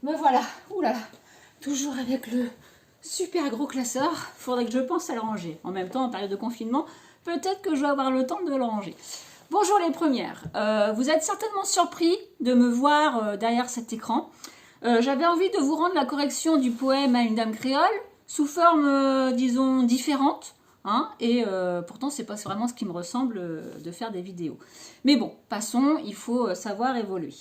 Me voilà, oulala, toujours avec le super gros classeur. Faudrait que je pense à le ranger. En même temps, en période de confinement, peut-être que je vais avoir le temps de le ranger. Bonjour les premières. Vous êtes certainement surpris de me voir derrière cet écran. J'avais envie de vous rendre la correction du poème à une dame créole sous forme, disons, différente. Hein, et pourtant, c'est pas vraiment ce qui me ressemble de faire des vidéos. Mais bon, passons, il faut savoir évoluer.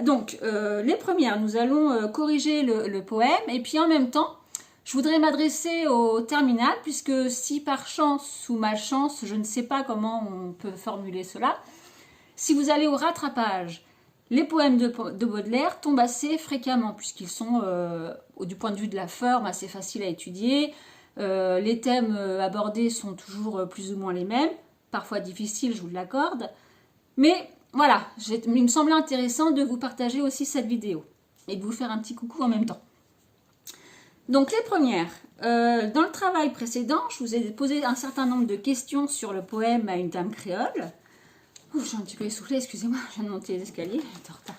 Donc, les premières, nous allons corriger le poème et puis en même temps, je voudrais m'adresser au terminal puisque si par chance ou malchance, je ne sais pas comment on peut formuler cela, si vous allez au rattrapage, les poèmes de Baudelaire tombent assez fréquemment puisqu'ils sont, du point de vue de la forme, assez faciles à étudier. Les thèmes abordés sont toujours plus ou moins les mêmes, parfois difficiles, je vous l'accorde, mais voilà, il me semblait intéressant de vous partager aussi cette vidéo et de vous faire un petit coucou en même temps. Donc les premières, dans le travail précédent, je vous ai posé un certain nombre de questions sur le poème à une dame créole. Ouf, j'ai un petit peu essoufflé, excusez-moi, je viens de monter les escaliers, j'étais en retard.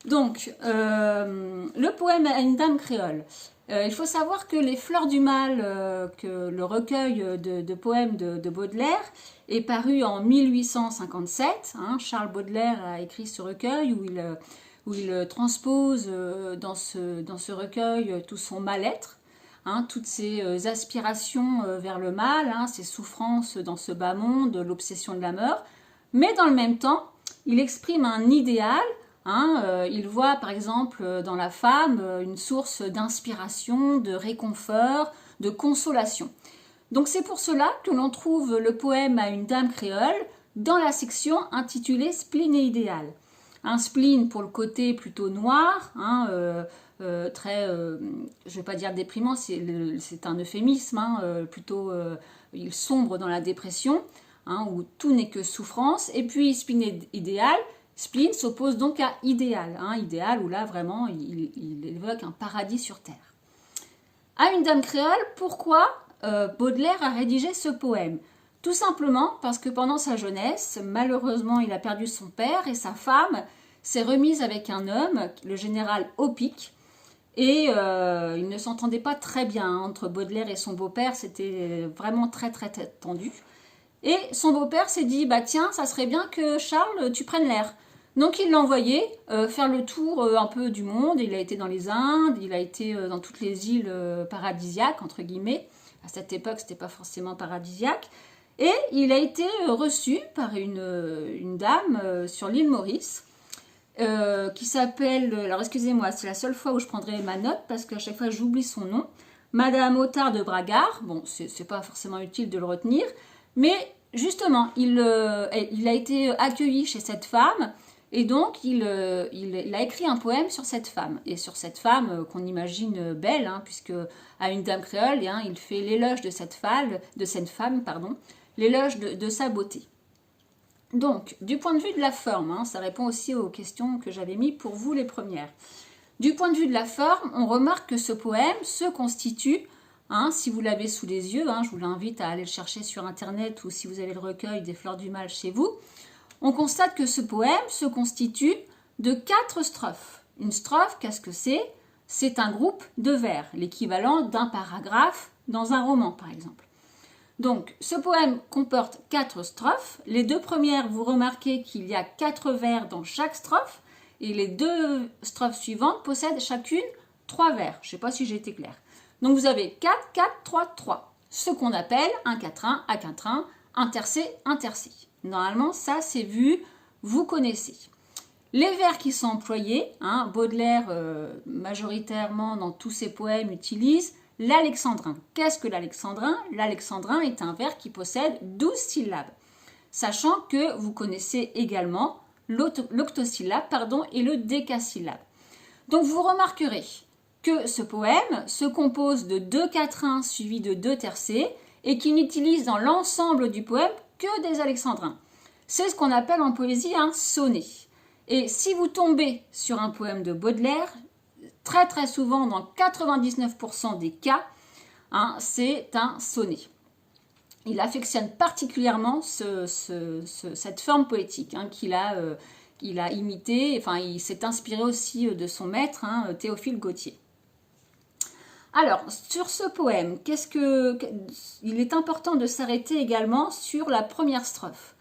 Donc, le poème à une dame créole. Il faut savoir que Les Fleurs du Mal, que le recueil de poèmes de Baudelaire, est paru en 1857. Hein, Charles Baudelaire a écrit ce recueil où il transpose dans ce recueil tout son mal-être, hein, toutes ses aspirations vers le mal, hein, ses souffrances dans ce bas monde, l'obsession de la mort. Mais dans le même temps, il exprime un idéal. Hein, il voit par exemple dans la femme une source d'inspiration, de réconfort, de consolation. Donc c'est pour cela que l'on trouve le poème à une dame créole dans la section intitulée Spleen et idéal. Un spleen pour le côté plutôt noir, hein, je ne vais pas dire déprimant, c'est un euphémisme, hein, plutôt il sombre dans la dépression, hein, où tout n'est que souffrance. Et puis spleen et idéal, spleen s'oppose donc à idéal, hein, idéal où là vraiment il évoque un paradis sur terre. À une dame créole, pourquoi Baudelaire a rédigé ce poème? Tout simplement parce que pendant sa jeunesse, malheureusement il a perdu son père et sa femme s'est remise avec un homme, le général Opic, et ils ne s'entendaient pas très bien entre Baudelaire et son beau-père, c'était vraiment très tendu. Et son beau-père s'est dit, bah tiens, ça serait bien que Charles, tu prennes l'air. Donc il l'a envoyé faire le tour un peu du monde. Il a été dans les Indes, il a été dans toutes les îles paradisiaques, entre guillemets. À cette époque, c'était pas forcément paradisiaque. Et il a été reçu par une dame sur l'île Maurice qui s'appelle, alors excusez-moi, c'est la seule fois où je prendrai ma note parce qu'à chaque fois j'oublie son nom, Madame Otard de Bragard. Bon, c'est pas forcément utile de le retenir, mais justement, il a été accueilli chez cette femme. Et donc, il a écrit un poème sur cette femme. Et sur cette femme qu'on imagine belle, hein, puisque à une dame créole, hein, il fait l'éloge de cette femme, l'éloge de sa beauté. Donc, du point de vue de la forme, hein, ça répond aussi aux questions que j'avais mises pour vous les premières. Du point de vue de la forme, on remarque que ce poème se constitue, hein, si vous l'avez sous les yeux, hein, je vous invite à aller le chercher sur internet ou si vous avez le recueil des Fleurs du Mal chez vous, on constate que ce poème se constitue de 4 strophes. Une strophe, qu'est-ce que c'est? C'est un groupe de vers, l'équivalent d'un paragraphe dans un roman, par exemple. Donc, ce poème comporte 4 strophes. Les 2 premières, vous remarquez qu'il y a 4 vers dans chaque strophe, et les 2 strophes suivantes possèdent chacune 3 vers. Je ne sais pas si j'ai été claire. Donc, vous avez 4, 4, 3, 3. Ce qu'on appelle un quatrain, un quatrain, intercé, intercé. Normalement, ça c'est vu, vous connaissez. Les vers qui sont employés, hein, Baudelaire majoritairement dans tous ses poèmes utilise l'alexandrin. Qu'est-ce que l'alexandrin? L'alexandrin est un vers qui possède 12 syllabes, sachant que vous connaissez également l'octosyllabe et le décasyllabe. Donc vous remarquerez que ce poème se compose de 2 quatrains suivis de 2 tercets et qu'il n'utilise dans l'ensemble du poème que des alexandrins. C'est ce qu'on appelle en poésie un sonnet. Et si vous tombez sur un poème de Baudelaire, très souvent, dans 99% des cas, hein, c'est un sonnet. Il affectionne particulièrement cette forme poétique hein, qu'il a il a imité, enfin il s'est inspiré aussi de son maître, hein, Théophile Gautier. Alors, sur ce poème, il est important de s'arrêter également sur la première strophe.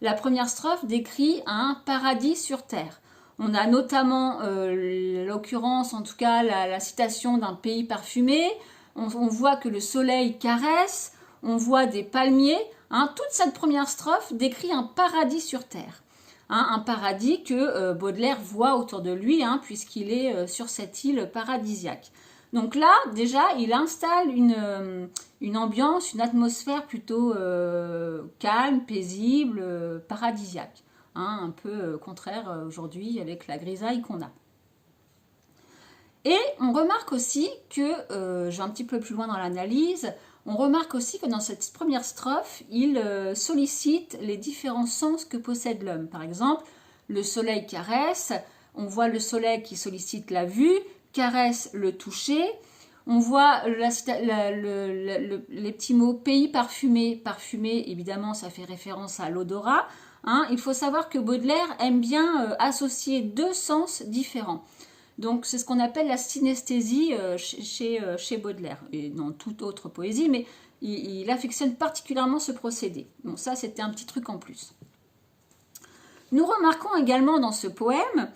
La première strophe décrit un paradis sur terre. On a notamment l'occurrence, en tout cas la citation d'un pays parfumé. On voit que le soleil caresse, on voit des palmiers. Hein, toute cette première strophe décrit un paradis sur terre. Hein, un paradis que Baudelaire voit autour de lui, hein, puisqu'il est sur cette île paradisiaque. Donc là, déjà, il installe une ambiance, une atmosphère plutôt calme, paisible, paradisiaque. Hein, un peu contraire aujourd'hui avec la grisaille qu'on a. Et on remarque aussi que, je vais un petit peu plus loin dans l'analyse, on remarque aussi que dans cette première strophe, il sollicite les différents sens que possède l'homme. Par exemple, le soleil caresse, on voit le soleil qui sollicite la vue, caresse le toucher. On voit les petits mots pays parfumé. Parfumé, évidemment, ça fait référence à l'odorat. Hein. Il faut savoir que Baudelaire aime bien associer deux sens différents. Donc, c'est ce qu'on appelle la synesthésie chez Baudelaire, et dans toute autre poésie, mais il affectionne particulièrement ce procédé. Bon, ça, c'était un petit truc en plus. Nous remarquons également dans ce poème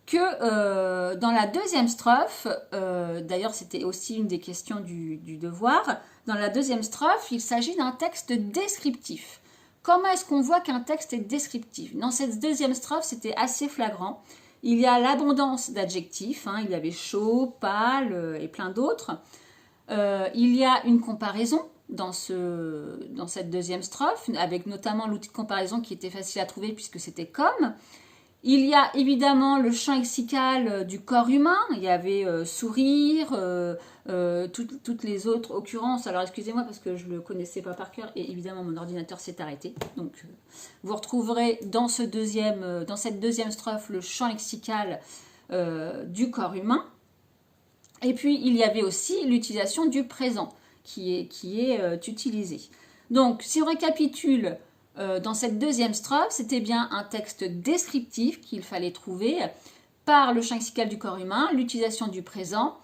que dans la deuxième strophe, d'ailleurs c'était aussi une des questions du devoir, dans la deuxième strophe, il s'agit d'un texte descriptif. Comment est-ce qu'on voit qu'un texte est descriptif? Dans cette deuxième strophe, c'était assez flagrant. Il y a l'abondance d'adjectifs, hein, il y avait chaud, pâle et plein d'autres. Il y a une comparaison dans cette deuxième strophe, avec notamment l'outil de comparaison qui était facile à trouver puisque c'était comme. Il y a évidemment le champ lexical du corps humain, il y avait sourire, toutes les autres occurrences. Alors excusez-moi parce que je ne le connaissais pas par cœur et évidemment mon ordinateur s'est arrêté. Donc vous retrouverez dans cette deuxième strophe le champ lexical du corps humain. Et puis il y avait aussi l'utilisation du présent qui est utilisé. Donc si on récapitule, dans cette deuxième strophe, c'était bien un texte descriptif qu'il fallait trouver par le champ lexical du corps humain, l'utilisation du présent,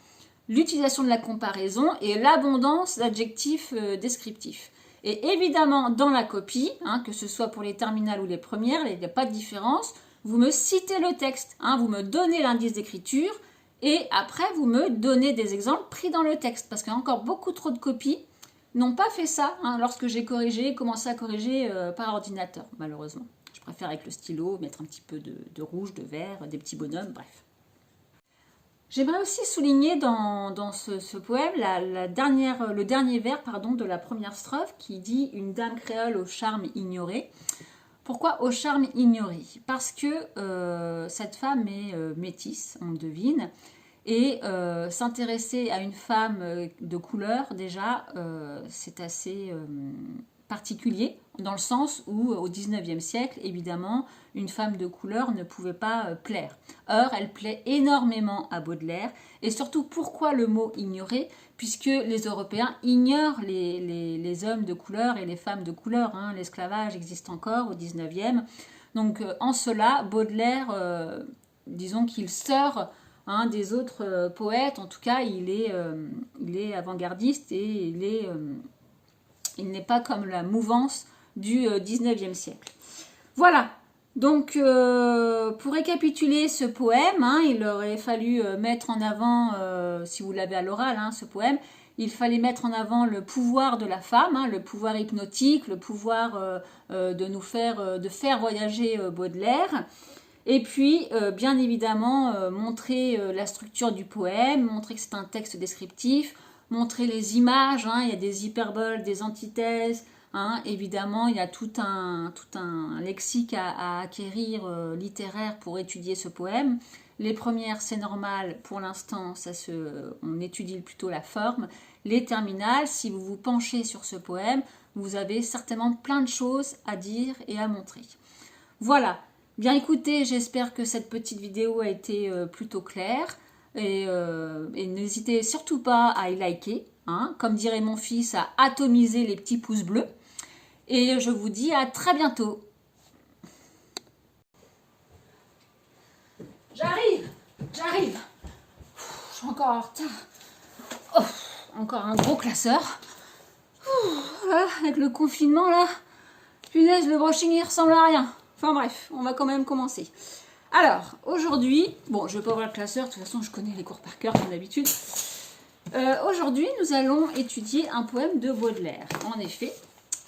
l'utilisation de la comparaison et l'abondance d'adjectifs descriptifs. Et évidemment, dans la copie, hein, que ce soit pour les terminales ou les premières, il n'y a pas de différence, vous me citez le texte, hein, vous me donnez l'indice d'écriture et après vous me donnez des exemples pris dans le texte parce qu'il y a encore beaucoup trop de copies n'ont pas fait ça hein, lorsque j'ai commencé à corriger par ordinateur, malheureusement. Je préfère avec le stylo mettre un petit peu de rouge, de vert, des petits bonhommes, bref. J'aimerais aussi souligner dans ce poème le dernier vers de la première strophe qui dit « Une dame créole au charme ignoré ». Pourquoi au charme ignoré? Parce que cette femme est métisse, on le devine, et s'intéresser à une femme de couleur, déjà, c'est assez particulier, dans le sens où, au XIXe siècle, évidemment, une femme de couleur ne pouvait pas plaire. Or, elle plaît énormément à Baudelaire, et surtout, pourquoi le mot « ignorer » puisque les Européens ignorent les hommes de couleur et les femmes de couleur. Hein. L'esclavage existe encore au XIXe. Donc, en cela, Baudelaire, disons qu'il sort des autres poètes, en tout cas, il est avant-gardiste et il n'est pas comme la mouvance du 19e siècle. Voilà, donc pour récapituler ce poème, hein, il aurait fallu mettre en avant, si vous l'avez à l'oral, hein, ce poème, il fallait mettre en avant le pouvoir de la femme, hein, le pouvoir hypnotique, le pouvoir de faire voyager Baudelaire. Et puis, bien évidemment, montrer la structure du poème, montrer que c'est un texte descriptif, montrer les images, hein, il y a des hyperboles, des antithèses, hein, évidemment, il y a tout un lexique à acquérir littéraire pour étudier ce poème. Les premières, c'est normal, pour l'instant, on étudie plutôt la forme. Les terminales, si vous vous penchez sur ce poème, vous avez certainement plein de choses à dire et à montrer. Voilà. Bien écoutez, j'espère que cette petite vidéo a été plutôt claire et n'hésitez surtout pas à y liker, hein, comme dirait mon fils, à atomiser les petits pouces bleus. Et je vous dis à très bientôt. J'arrive. Je suis encore en retard. Oh, encore un gros classeur. Voilà, avec le confinement là. Punaise, le brushing il ressemble à rien. Enfin bref, on va quand même commencer. Alors, aujourd'hui, bon, je vais pas ouvrir le classeur, de toute façon je connais les cours par cœur comme d'habitude. Aujourd'hui, nous allons étudier un poème de Baudelaire. En effet,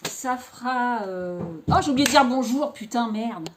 ça fera... Oh, j'ai oublié de dire bonjour, putain, merde.